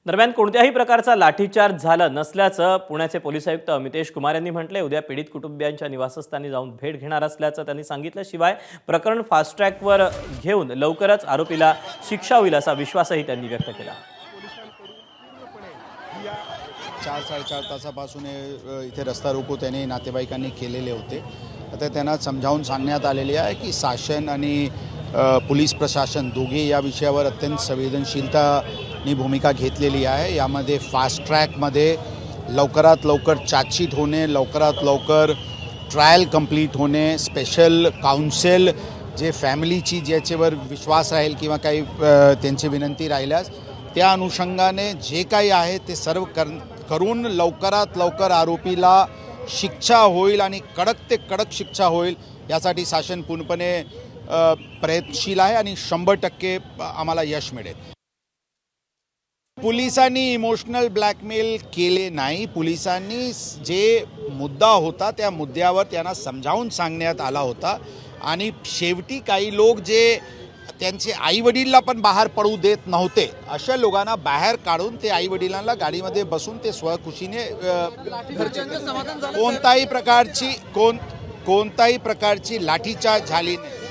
दरम्यान कोणत्याही प्रकारचा लाठीचार्ज झाला नसल्याचं पुण्याचे पोलीस आयुक्त अमितेश कुमार यांनी म्हटले। उद्या पीडित कुटुंबियांच्या निवासस्थानी जाऊन भेट घेणार असल्याचं त्यांनी सांगितलं। शिवाय प्रकरण फास्ट ट्रॅकवर घेऊन लवकरच आरोपीला शिक्षा होईल असा विश्वासही त्यांनी व्यक्त केला। 4-4.5 तासापासून इथे रस्ता रोको त्यांनी नातेवाईकांनी केलेले होते। आता त्यांना समजावून सांगण्यात आलेले आहे की शासन आणि पोलीस प्रशासन दोघे या विषयावर अत्यंत संवेदनशीलतानी भूमिका घेतलेली आहे। यामध्ये फास्ट ट्रॅकमध्ये लवकरात लवकर चार्जशीट होणे, लवकरात लवकर ट्रायल कंप्लीट होणे, स्पेशल काउन्सिल जे फॅमिलीची ज्याच्यावर विश्वास राहील किंवा काही त्यांची विनंती राहिल्यास त्या अनुषंगाने जे काही आहे ते सर्व करून लवकरात लवकर आरोपीला शिक्षा होईल आणि कडक ते कडक शिक्षा होईल यासाठी शासन पूर्णपणे प्रयत्नशील आहे आणि 100% आम्हाला यश मिळेल। पोलिसांनी इमोशनल ब्लॅकमेल केले नाही। पोलिसांनी जे मुद्दा होता त्या मुद्द्यावर त्यांना समजावून सांगण्यात आला होता आणि शेवटी काही लोक जे त्यांचे आईवडिलांना पण बाहेर पडू देत नव्हते अशा लोकांना बाहेर काढून ते आईवडिलांना गाडीमध्ये बसून ते स्वखुशीने कोणताही प्रकारची लाठीचार्ज झाली नाही।